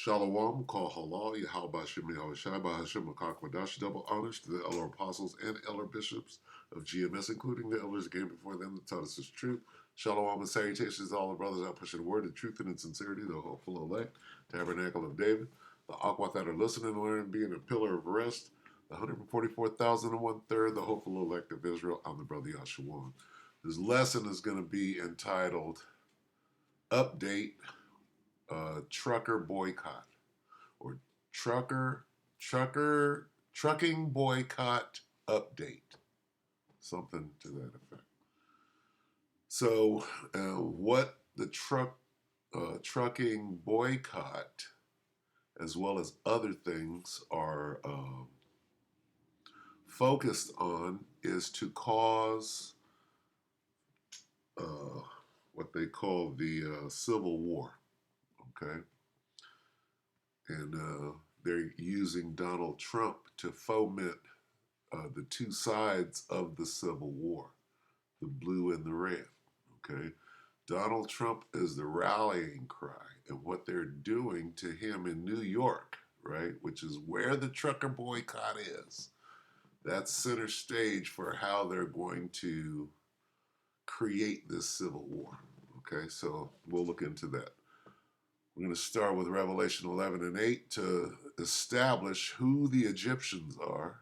Shalom, call halal, Yahweh Hashem, Yahweh Shai, Hashem, Makak Madash, double honors to the elder apostles and elder bishops of GMS, including the elders that came before them that taught us this truth. Shalom and salutations to all the brothers out pushing the word of truth and in sincerity, the hopeful elect, tabernacle of David, the Aquat that are listening and learning, being a pillar of rest, the 144,001 the hopeful elect of Israel. I'm the brother Yashawan. This lesson is going to be entitled Update Trucker Boycott, or Trucking Boycott Update, something to that effect. So what the trucking boycott, as well as other things, are focused on is to cause what they call the Civil War. Okay, and they're using Donald Trump to foment the two sides of the Civil War, the blue and the red. Okay, Donald Trump is the rallying cry, and what they're doing to him in New York, right, which is where the trucker boycott is. That's center stage for how they're going to create this Civil War. Okay, so we'll look into that. We're going to start with Revelation 11 and 8 to establish who the Egyptians are.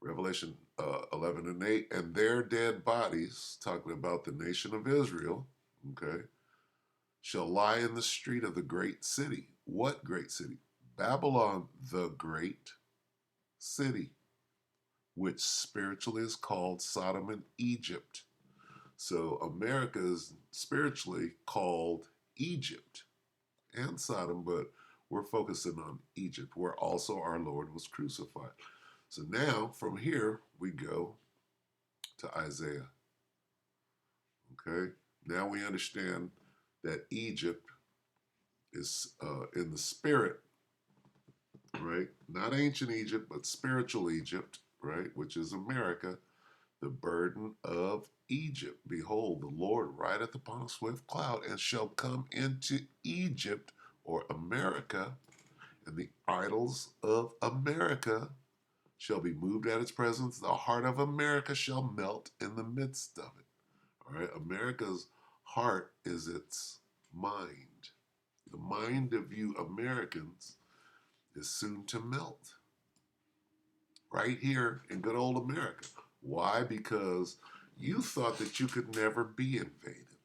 Revelation 11 and 8, and their dead bodies, talking about the nation of Israel, okay, shall lie in the street of the great city. What great city? Babylon, the great city, which spiritually is called Sodom and Egypt. So America is spiritually called Egypt and Sodom, but we're focusing on Egypt, where also our Lord was crucified. So now, from here, we go to Isaiah. Okay? Now we understand that Egypt is in the spirit, right? Not ancient Egypt, but spiritual Egypt, right? Which is America. The burden of Egypt. Behold, the Lord rideth upon a swift cloud, and shall come into Egypt, or America, and the idols of America shall be moved at its presence. The heart of America shall melt in the midst of it. All right, America's heart is its mind. The mind of you Americans is soon to melt. Right here in good old America. Why? Because you thought that you could never be invaded.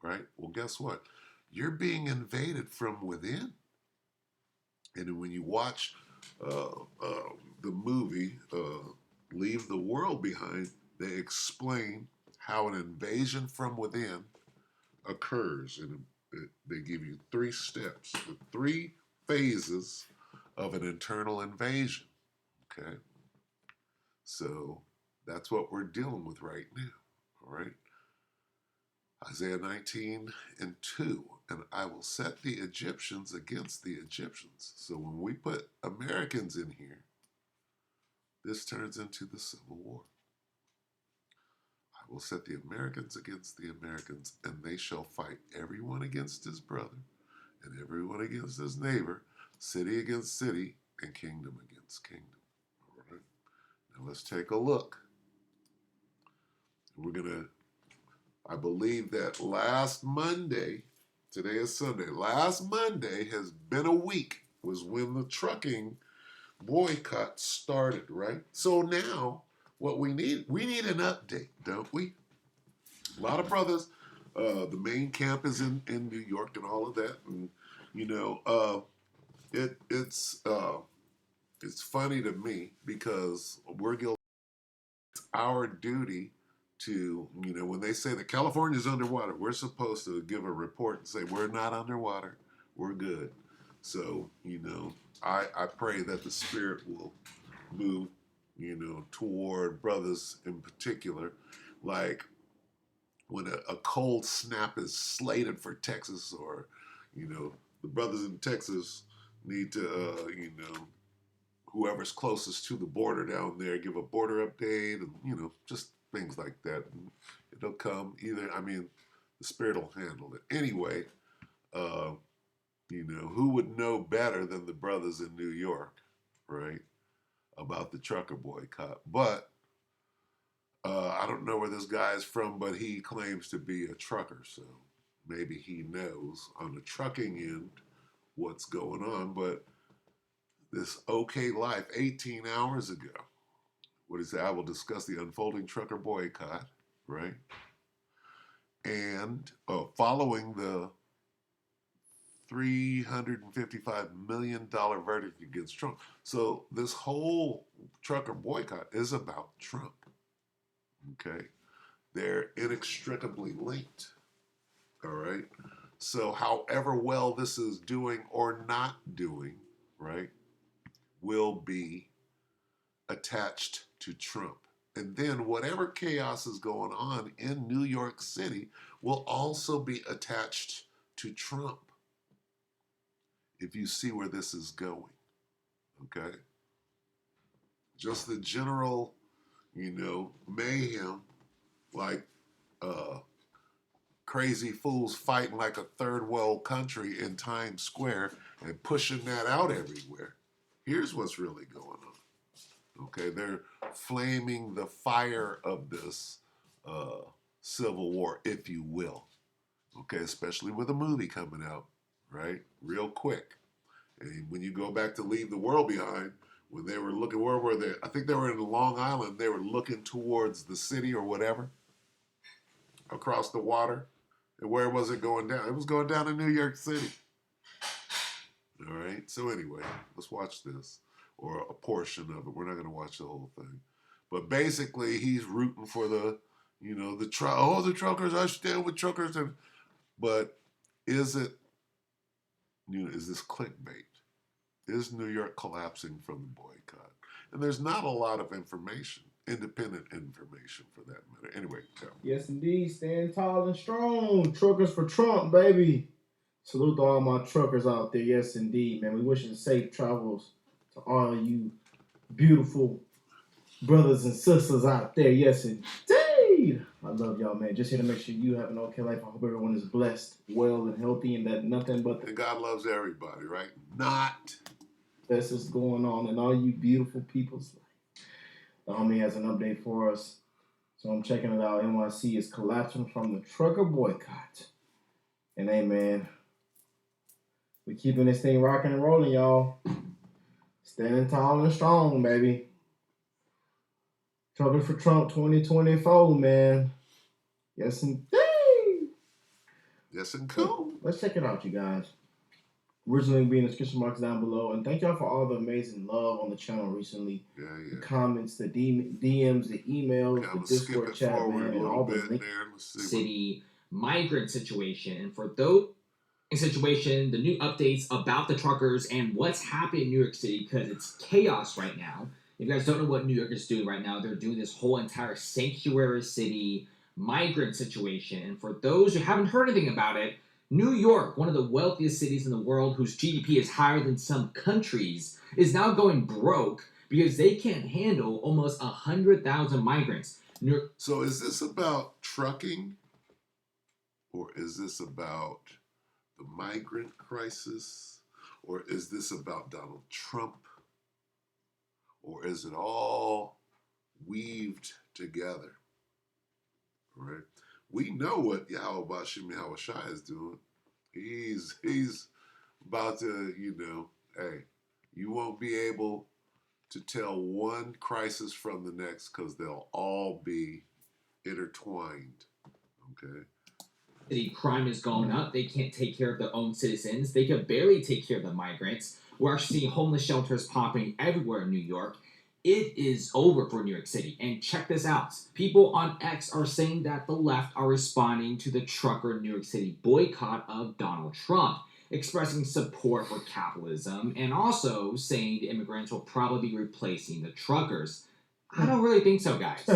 Right? Well, guess what? You're being invaded from within. And when you watch the movie Leave the World Behind, they explain how an invasion from within occurs. And they give you 3 steps, the 3 phases of an internal invasion. Okay? So that's what we're dealing with right now. All right? Isaiah 19 and 2, and I will set the Egyptians against the Egyptians. So when we put Americans in here, this turns into the Civil War. I will set the Americans against the Americans, and they shall fight everyone against his brother, and everyone against his neighbor, city against city, and kingdom against kingdom. All right? Now let's take a look. We're going to, I believe that last Monday, today is Sunday, last Monday has been a week, was when the trucking boycott started, right? So now, what we need an update, don't we? A lot of brothers, the main camp is in New York and all of that, and you know, it's funny to me because we're guilty. It's our duty to, when they say that California's underwater, we're supposed to give a report and say, we're not underwater, we're good. So, I pray that the Spirit will move, toward brothers in particular. Like when a cold snap is slated for Texas, or, the brothers in Texas need to, whoever's closest to the border down there, give a border update, and, just things like that. And it'll come either, the Spirit will handle it. Anyway, uh, who would know better than the brothers in New York, right, about the trucker boycott? But I don't know where this guy is from, but he claims to be a trucker, so maybe he knows on the trucking end what's going on. But this OK Life 18 hours ago, what is that? I will discuss the unfolding trucker boycott, right? And following the $355 million verdict against Trump. So this whole trucker boycott is about Trump. Okay? They're inextricably linked. All right? So however well this is doing or not doing, right, will be attached to Trump. And then whatever chaos is going on in New York City will also be attached to Trump. If you see where this is going, okay? Just the general, mayhem, like crazy fools fighting like a third world country in Times Square and pushing that out everywhere. Here's what's really going on. Okay, they're flaming the fire of this civil war, if you will. Okay, especially with a movie coming out, right? Real quick. And when you go back to Leave the World Behind, when they were looking, where were they? I think they were in Long Island. They were looking towards the city or whatever, across the water. And where was it going down? It was going down in New York City. All right. So anyway, let's watch this, or a portion of it. We're not going to watch the whole thing. But basically, he's rooting for the truckers. I stand with truckers. But is it, is this clickbait? Is New York collapsing from the boycott? And there's not a lot of information, independent information for that matter. Anyway, go. Yes, indeed. Stand tall and strong. Truckers for Trump, baby. Salute to all my truckers out there. Yes, indeed, man. We wishing safe travels to all you beautiful brothers and sisters out there. Yes, indeed. I love y'all, man. Just here to make sure you have an okay life. I hope everyone is blessed, well, and healthy, and that nothing but and God loves everybody, right? Not. This is going on in all you beautiful people's life. The homie has an update for us. So I'm checking it out. NYC is collapsing from the trucker boycott. And hey, man, we keeping this thing rocking and rolling, y'all. Standing tall and strong, baby. Truckers for Trump 2024, man. Yes, indeed. Yes, and cool. Let's check it out, you guys. Originally be in the description marks down below. And thank y'all for all the amazing love on the channel recently. Yeah. The comments, the DMs, the emails, the Discord chat, man, and all the links. City migrant situation. And for those situation, the new updates about the truckers and what's happening in New York City, because it's chaos right now. If you guys don't know what New York is doing right now, they're doing this whole entire sanctuary city migrant situation. And for those who haven't heard anything about it, New York, one of the wealthiest cities in the world whose GDP is higher than some countries, is now going broke because they can't handle almost 100,000 migrants. So is this about trucking, or is this about the migrant crisis, or is this about Donald Trump, or is it all weaved together? All right. We know what Yahweh Bashim Yahushai is doing. He's about to, hey, you won't be able to tell one crisis from the next because they'll all be intertwined. Okay. The crime is going up. They can't take care of their own citizens. They can barely take care of the migrants. We're actually seeing homeless shelters popping everywhere in New York. It is over for New York City. And check this out. People on X are saying that the left are responding to the trucker New York City boycott of Donald Trump, expressing support for capitalism and also saying the immigrants will probably be replacing the truckers. I don't really think so, guys.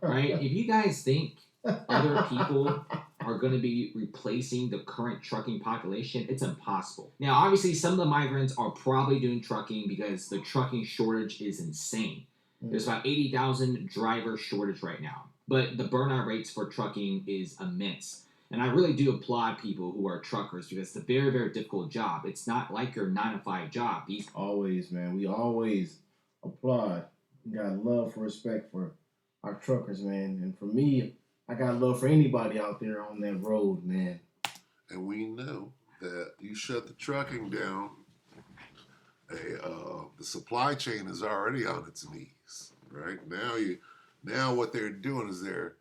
Right? If you guys think other people are going to be replacing the current trucking population, it's impossible. Now, obviously, some of the migrants are probably doing trucking because the trucking shortage is insane. There's about 80,000 driver shortage right now, but the burnout rates for trucking is immense. And I really do applaud people who are truckers because it's a very, very difficult job. It's not like your 9 to 5 job. These Always, man. We always applaud. We got love for respect for our truckers, man. And for me, I got love for anybody out there on that road, man. And we know that you shut the trucking down, the supply chain is already on its knees. Right now what they're doing is they're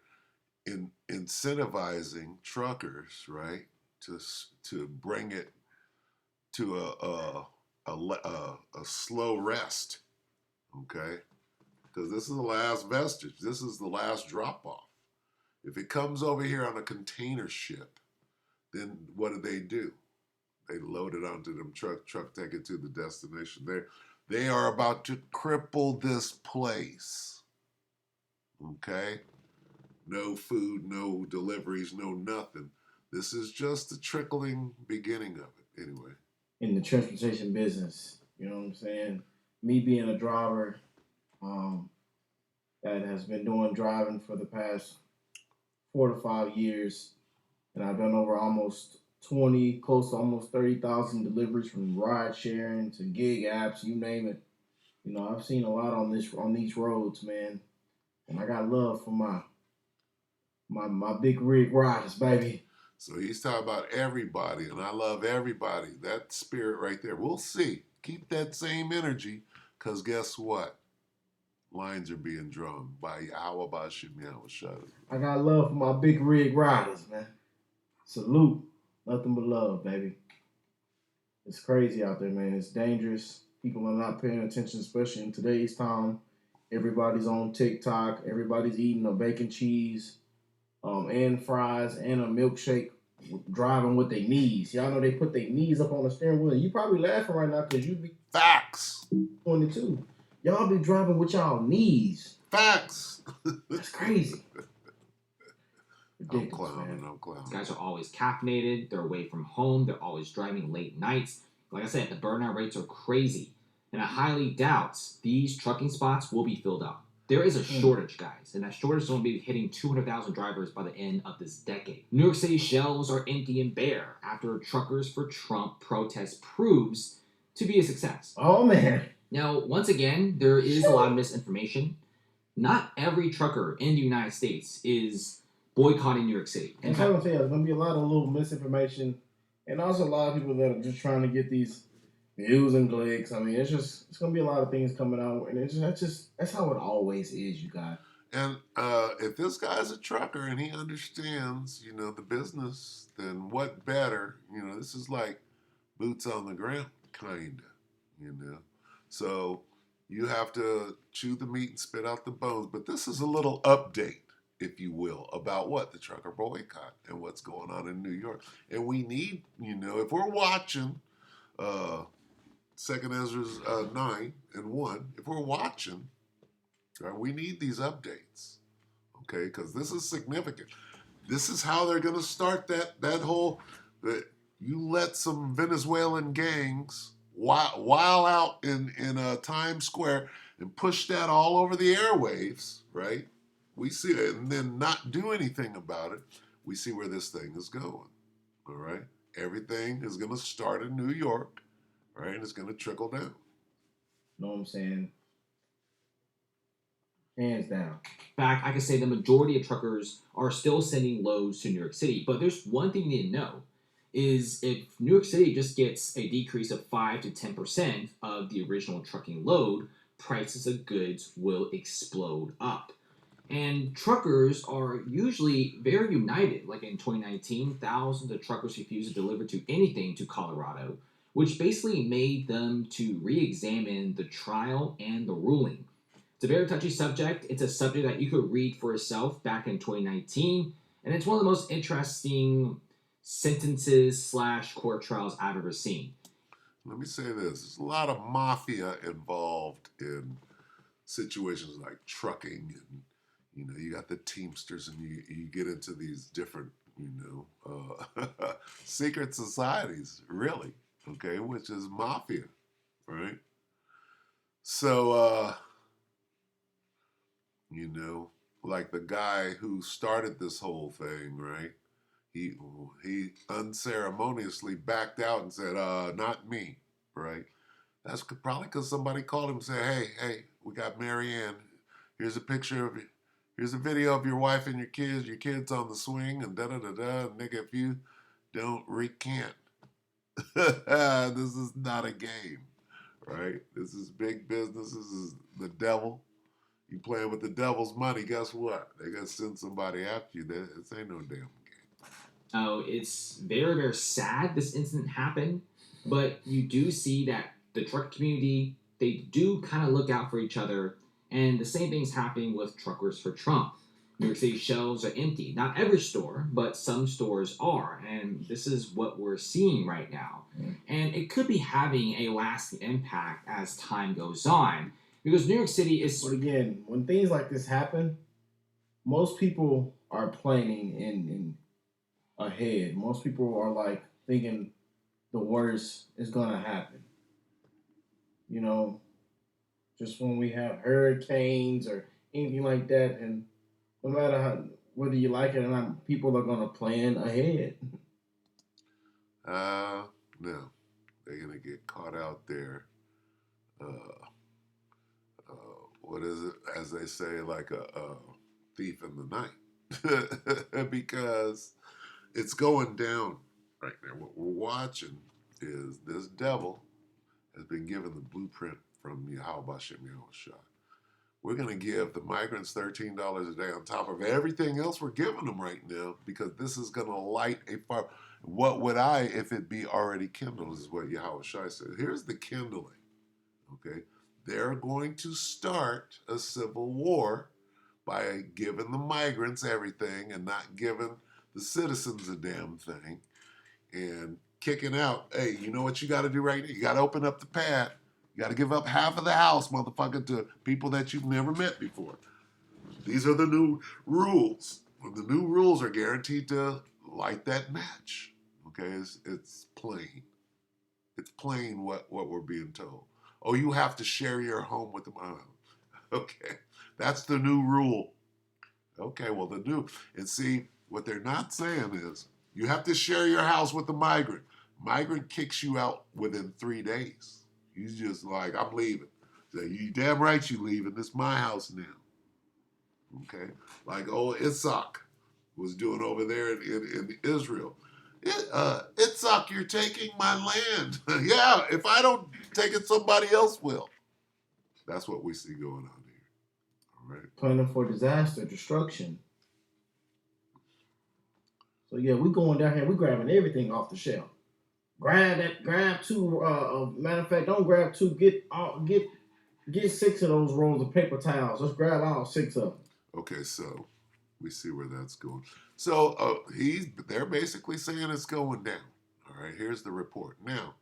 incentivizing truckers, right, to bring it to a slow rest, okay? Because this is the last vestige. This is the last drop off. If it comes over here on a container ship, then what do? They load it onto them truck, take it to the destination. They are about to cripple this place, okay? No food, no deliveries, no nothing. This is just the trickling beginning of it, anyway. In the transportation business, you know what I'm saying? Me being a driver, um, that has been doing driving for the past 4 to 5 years, and I've done over almost 20, close to almost 30,000 deliveries from ride sharing to gig apps, you name it. You know, I've seen a lot on these roads, man, and I got love for my big rig riders, baby. So he's talking about everybody, and I love everybody. That spirit right there. We'll see. Keep that same energy, because guess what? Lines are being drawn by Yahweh Bashim Yahushua. I got love for my big rig riders, man. Salute. Nothing but love, baby. It's crazy out there, man. It's dangerous. People are not paying attention, especially in today's time. Everybody's on TikTok. Everybody's eating a bacon cheese, and fries and a milkshake, driving with their knees. Y'all know they put their knees up on the steering wheel. You probably laughing right now because you be Facts. 22. Y'all be driving with y'all knees. Facts. That's crazy. I'm clowning. These guys are always caffeinated. They're away from home. They're always driving late nights. Like I said, the burnout rates are crazy. And I highly doubt these trucking spots will be filled up. There is a shortage, guys, and that shortage is going to be hitting 200,000 drivers by the end of this decade. New York City shelves are empty and bare after Truckers for Trump protest proves to be a success. Oh, man. Now, once again, there is a lot of misinformation. Not every trucker in the United States is boycotting New York City. And I'm saying, there's going to be a lot of little misinformation, and also a lot of people that are just trying to get these views and clicks. I mean, it's going to be a lot of things coming out, and that's how it always is, you guys. And if this guy's a trucker and he understands, the business, then what better? This is like boots on the ground, kinda. So you have to chew the meat and spit out the bones. But this is a little update, if you will, about what the trucker boycott and what's going on in New York. And we need, if we're watching. 2nd Ezra's 9:1. If we're watching, right, we need these updates, okay? Because this is significant. This is how they're going to start that whole. You let some Venezuelan gangs while out in Times Square and push that all over the airwaves, right? We see it, and then not do anything about it. We see where this thing is going. All right, everything is going to start in New York. Right, and it's going to trickle down. Know what I'm saying? Hands down. In fact, I can say the majority of truckers are still sending loads to New York City. But there's one thing you need to know is if New York City just gets a decrease of 5 to 10% of the original trucking load, prices of goods will explode up. And truckers are usually very united. Like in 2019, thousands of truckers refused to deliver to anything to Colorado, which basically made them to re-examine the trial and the ruling. It's a very touchy subject. It's a subject that you could read for yourself back in 2019, and it's one of the most interesting sentences / court trials I've ever seen. Let me say this. There's a lot of mafia involved in situations like trucking, and, you got the Teamsters, and you get into these different, secret societies, really. Okay, which is mafia, right? So, like the guy who started this whole thing, right? he unceremoniously backed out and said, not me, right? That's probably because somebody called him and said, hey, we got Mary Ann. Here's here's a video of your wife and your kids on the swing, and da-da-da-da. Nigga, if you don't recant, this is not a game, right? This is big business. This is the devil. You playing with the devil's money, guess what? They got to send somebody after you. This ain't no damn game. Oh, it's very, very sad this incident happened, but you do see that the truck community, they do kind of look out for each other, and the same thing's happening with Truckers for Trump. New York City shelves are empty. Not every store, but some stores are, and this is what we're seeing right now. And it could be having a lasting impact as time goes on, because New York City is... But again, when things like this happen, most people are planning in ahead. Most people are like thinking the worst is gonna happen. You know, just when we have hurricanes or anything like that, and no matter how whether you like it or not, people are gonna plan ahead. No, they're gonna get caught out there. What is it? As they say, like a thief in the night, because it's going down right now. What we're watching is this devil has been given the blueprint from Yahweh Bashem Yahushua. We're going to give the migrants $13 a day on top of everything else we're giving them right now, because this is going to light a fire. What would I, if it be already kindled, is what Yahweh Shai said. Here's the kindling, okay? They're going to start a civil war by giving the migrants everything and not giving the citizens a damn thing, and kicking out, hey, you know what you got to do right now? You got to open up the pad. You got to give up half of the house, motherfucker, to people that you've never met before. These are the new rules. The new rules are guaranteed to light that match. Okay, it's plain. It's plain what we're being told. Oh, you have to share your home with the mom. Okay, that's the new rule. Okay, well, and see, what they're not saying is you have to share your house with the migrant. Migrant kicks you out within 3 days. He's just like, I'm leaving. Say, you damn right you leaving. This is my house now. Okay, like old Isaac was doing over there in Israel. Isaac, you're taking my land. Yeah, if I don't take it, somebody else will. That's what we see going on here. All right. Planning for disaster, destruction. So yeah, we going down here, we grabbing everything off the shelf. Grab two. Matter of fact, don't grab two. Get 6 of those rolls of paper towels. Let's grab all 6 of them. Okay, so we see where that's going. So they're basically saying it's going down. All right, here's the report. Now,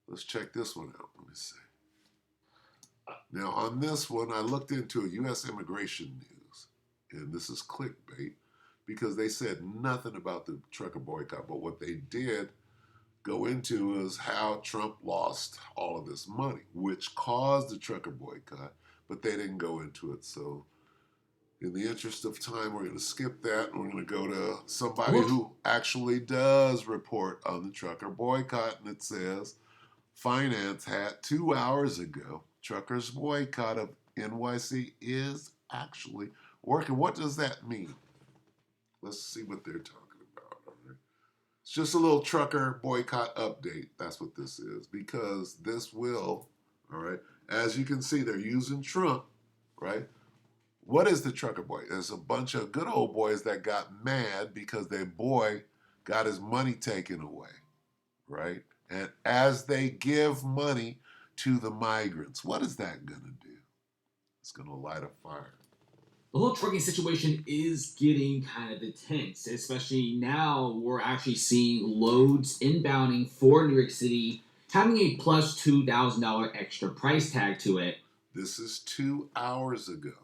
let's check this one out. Let me see. Now, on this one, I looked into U.S. immigration news, and this is clickbait because they said nothing about the trucker boycott, but what they did go into is how Trump lost all of this money, which caused the trucker boycott, but they didn't go into it. So in the interest of time, we're going to skip that, and we're going to go to somebody who actually does report on the trucker boycott, and it says, Finance had 2 hours ago, truckers' boycott of NYC is actually working. What does that mean? Let's see what they're talking about. All right. It's just a little trucker boycott update. That's what this is, because this will, all right, as you can see, they're using Trump, right? What is the trucker boy? There's a bunch of good old boys that got mad because their boy got his money taken away, right? And as they give money to the migrants, what is that going to do? It's going to light a fire. The whole trucking situation is getting kind of intense, especially now we're actually seeing loads inbounding for New York City having a plus $2,000 extra price tag to it. This is 2 hours ago,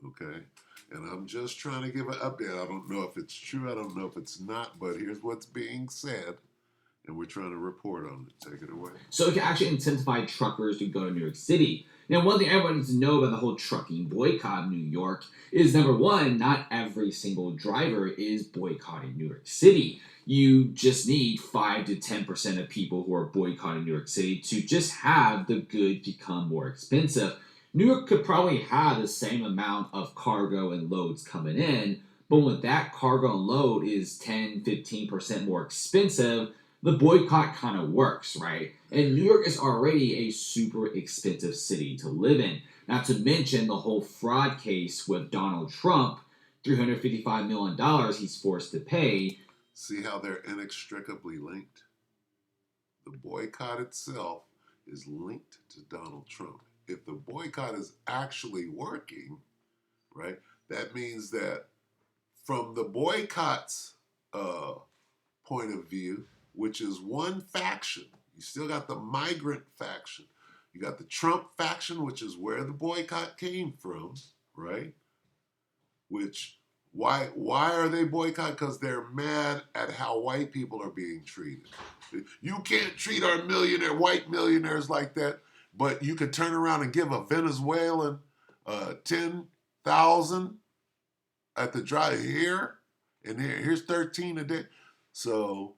okay? And I'm just trying to give an update. I don't know if it's true. I don't know if it's not, but here's what's being said, and we're trying to report on it. Take it away. So it can actually incentivize truckers to go to New York City. Now, one thing everyone needs to know about the whole trucking boycott in New York is, number one, not every single driver is boycotting New York City. You just need 5 to 10% of people who are boycotting New York City to just have the goods become more expensive. New York could probably have the same amount of cargo and loads coming in, but when that cargo and load is 10-15% more expensive, the boycott kind of works, right? And New York is already a super expensive city to live in. Not to mention the whole fraud case with Donald Trump, $355 million he's forced to pay. See how they're inextricably linked? The boycott itself is linked to Donald Trump. If the boycott is actually working, right, that means that from the boycott's point of view, which is one faction, you still got the migrant faction. You got the Trump faction, which is where the boycott came from, right? Which why are they boycott? Because they're mad at how white people are being treated. You can't treat our white millionaires like that, but you could turn around and give a Venezuelan 10,000 at the drive here, and here's 13 a day. So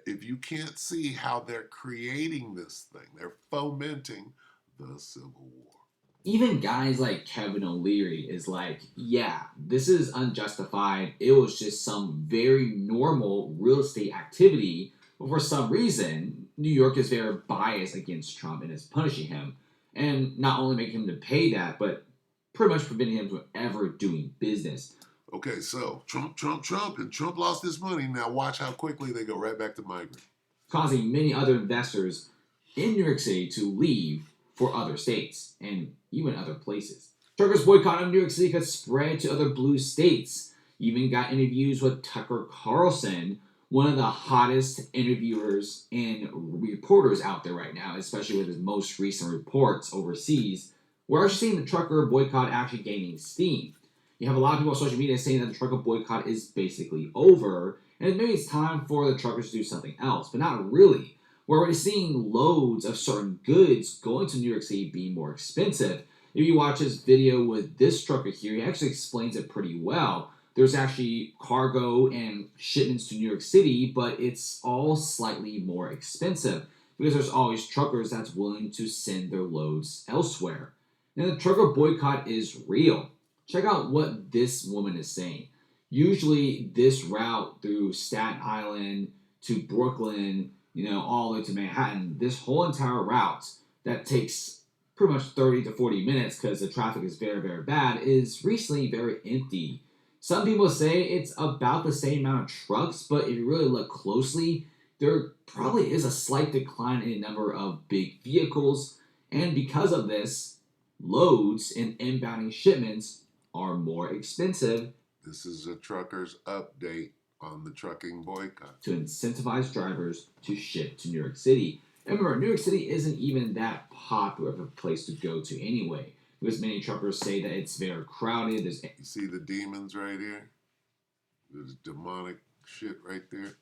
if you can't see how they're creating this thing, they're fomenting the Civil War. Even guys like Kevin O'Leary is like, yeah, this is unjustified. It was just some very normal real estate activity. But for some reason, New York is very biased against Trump and is punishing him. And not only making him to pay that, but pretty much preventing him from ever doing business. Okay, so Trump, and Trump lost his money. Now watch how quickly they go right back to migrant. Causing many other investors in New York City to leave for other states and even other places. Truckers' boycott of New York City could spread to other blue states. Even got interviews with Tucker Carlson, one of the hottest interviewers and reporters out there right now, especially with his most recent reports overseas. We're actually seeing the trucker boycott actually gaining steam. You have a lot of people on social media saying that the trucker boycott is basically over, and maybe it's time for the truckers to do something else, but not really. We're already seeing loads of certain goods going to New York City being more expensive. If you watch this video with this trucker here, he actually explains it pretty well. There's actually cargo and shipments to New York City, but it's all slightly more expensive because there's always truckers that's willing to send their loads elsewhere. Now, the trucker boycott is real. Check out what this woman is saying. Usually, this route through Staten Island to Brooklyn, all the way to Manhattan, this whole entire route that takes pretty much 30 to 40 minutes because the traffic is very, very bad, is recently very empty. Some people say it's about the same amount of trucks, but if you really look closely, there probably is a slight decline in the number of big vehicles, and because of this, loads and inbounding shipments are more expensive. This is a trucker's update on the trucking boycott. To incentivize drivers to ship to New York City. And remember, New York City isn't even that popular of a place to go to anyway, because many truckers say that it's very crowded. You see the demons right here? There's demonic shit right there.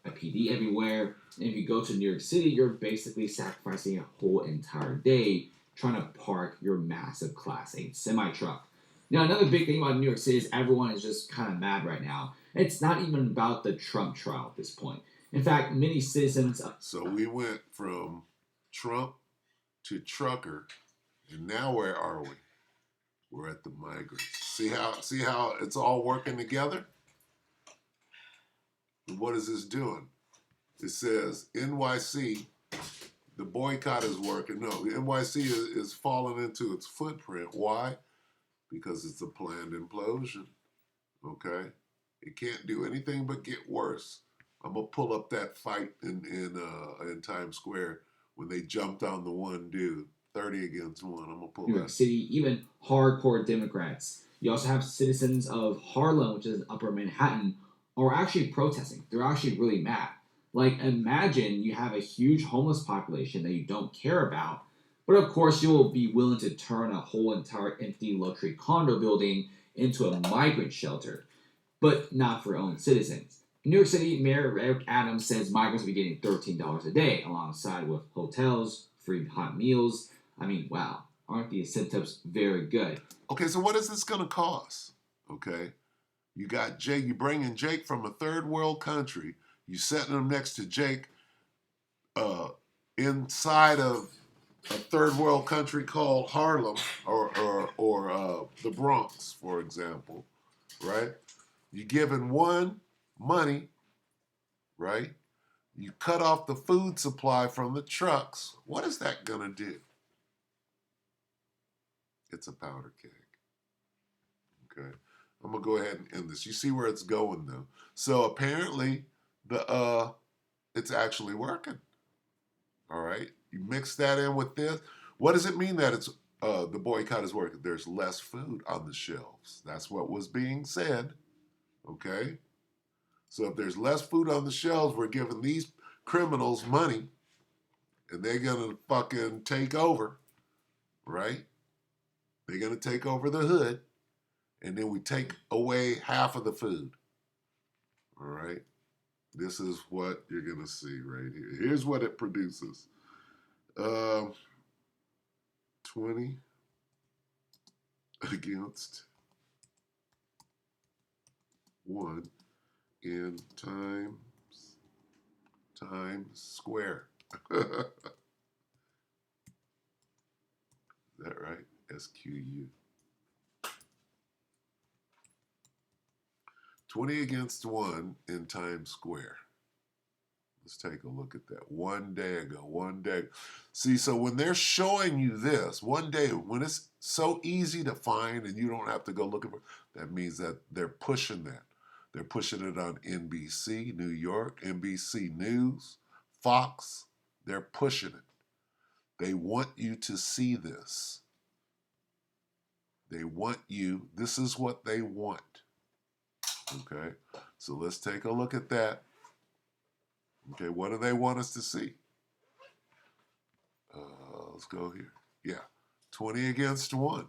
A PD everywhere. And if you go to New York City, you're basically sacrificing a whole entire day trying to park your massive Class 8 semi-truck. Now, another big thing about New York City is everyone is just kind of mad right now. It's not even about the Trump trial at this point. In fact, many citizens... So we went from Trump to trucker, and now where are we? We're at the migrants. See how it's all working together? And what is this doing? It says NYC, the boycott is working. No, the NYC is falling into its footprint. Why? Because it's a planned implosion. Okay? It can't do anything but get worse. I'm gonna pull up that fight in Times Square when they jumped on the one dude, 30 against 1. I'm gonna pull New that. York City, even hardcore Democrats. You also have citizens of Harlem, which is Upper Manhattan, are actually protesting. They're actually really mad. Like, imagine you have a huge homeless population that you don't care about, but of course you will be willing to turn a whole entire empty luxury condo building into a migrant shelter, but not for your own citizens. In New York City, Mayor Eric Adams says migrants will be getting $13 a day, alongside with hotels, free hot meals. I mean, wow, aren't the incentives very good? Okay, so what is this going to cost? Okay, You got Jake. You bringing Jake from a third world country. You setting him next to Jake inside of a third world country called Harlem or the Bronx, for example, right? You giving one money, right? You cut off the food supply from the trucks. What is that gonna do? It's a powder keg. Okay, I'm gonna go ahead and end this. You see where it's going though. So apparently it's actually working. All right, you mix that in with this. What does it mean that it's the boycott is working? There's less food on the shelves. That's what was being said. Okay, so if there's less food on the shelves, we're giving these criminals money, and they're gonna fucking take over, right? They're gonna take over the hood, and then we take away half of the food. All right, this is what you're gonna see right here. Here's what it produces. 20 against 1 in times square. Is that right? SQU. 20 against 1 in Times Square. Let's take a look at that. One day ago. See, so when they're showing you this, one day, when it's so easy to find and you don't have to go looking for it, that means that they're pushing that. They're pushing it on NBC, New York, NBC News, Fox. They're pushing it. They want you to see this. They want you, this is what they want. Okay, so let's take a look at that. Okay, what do they want us to see? Let's go here. Yeah, 20 against 1.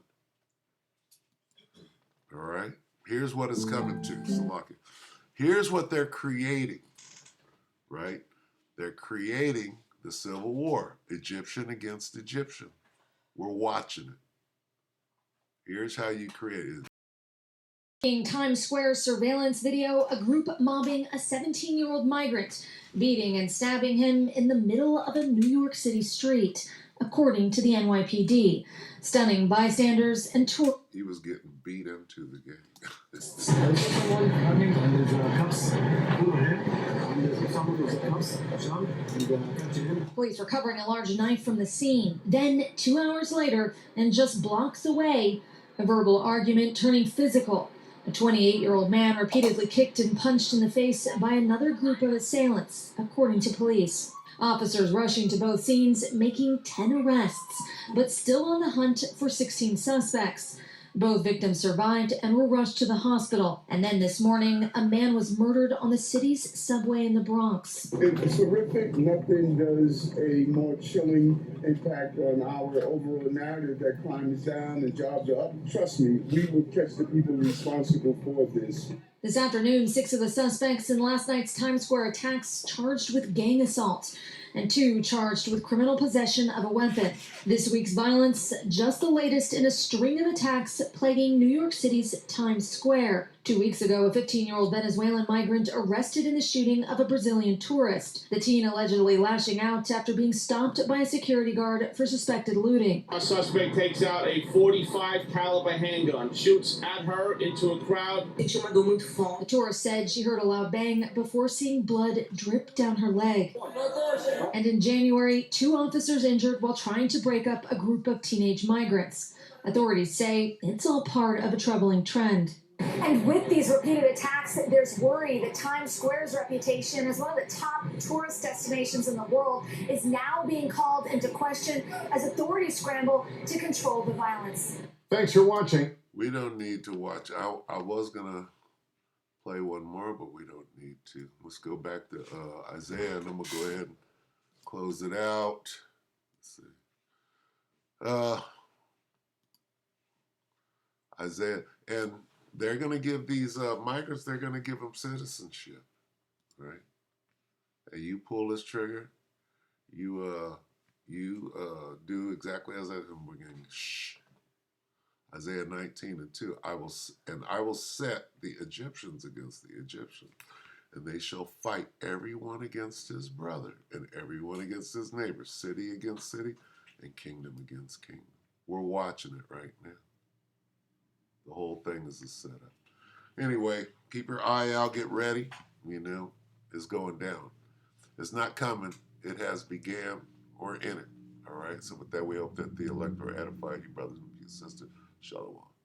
All right, here's what it's coming to, Salaki. Here's what they're creating, right? They're creating the Civil War, Egyptian against Egyptian. We're watching it. Here's how you create it. In Times Square surveillance video, a group mobbing a 17-year-old migrant, beating and stabbing him in the middle of a New York City street, according to the NYPD. Stunning bystanders and tourists. He was getting beat into the game. Police recovering a large knife from the scene. Then, 2 hours later, and just blocks away, a verbal argument turning physical. A 28-year-old man repeatedly kicked and punched in the face by another group of assailants, according to police. Officers rushing to both scenes, making 10 arrests, but still on the hunt for 16 suspects. Both victims survived and were rushed to the hospital. And then this morning, a man was murdered on the city's subway in the Bronx. It's horrific. Nothing does a more chilling impact on our overall narrative that crime is down and jobs are up. Trust me, we will catch the people responsible for this. This afternoon, 6 of the suspects in last night's Times Square attacks charged with gang assault, and 2 charged with criminal possession of a weapon. This week's violence, just the latest in a string of attacks plaguing New York City's Times Square. 2 weeks ago, a 15-year-old Venezuelan migrant arrested in the shooting of a Brazilian tourist. The teen allegedly lashing out after being stopped by a security guard for suspected looting. A suspect takes out a .45 caliber handgun, shoots at her into a crowd. The tourist said she heard a loud bang before seeing blood drip down her leg. And in January, 2 officers injured while trying to break up a group of teenage migrants. Authorities say it's all part of a troubling trend. And with these repeated attacks, there's worry that Times Square's reputation as one of the top tourist destinations in the world is now being called into question as authorities scramble to control the violence. Thanks for watching. We don't need to watch. I was going to play one more, but we don't need to. Let's go back to Isaiah, and I'm going to go ahead and close it out. Let's see. Isaiah, and they're going to give these migrants, they're going to give them citizenship, right? And you pull this trigger, you do exactly as I am. We're going to shh. Isaiah 19:2. I will set the Egyptians against the Egyptians, and they shall fight everyone against his brother, and everyone against his neighbor, city against city, and kingdom against kingdom. We're watching it right now. The whole thing is a setup. Anyway, keep your eye out, get ready. It's going down. It's not coming. It has began. We're in it. All right. So with that, we hope that the elect are edified, you brothers and you sisters. Shalom.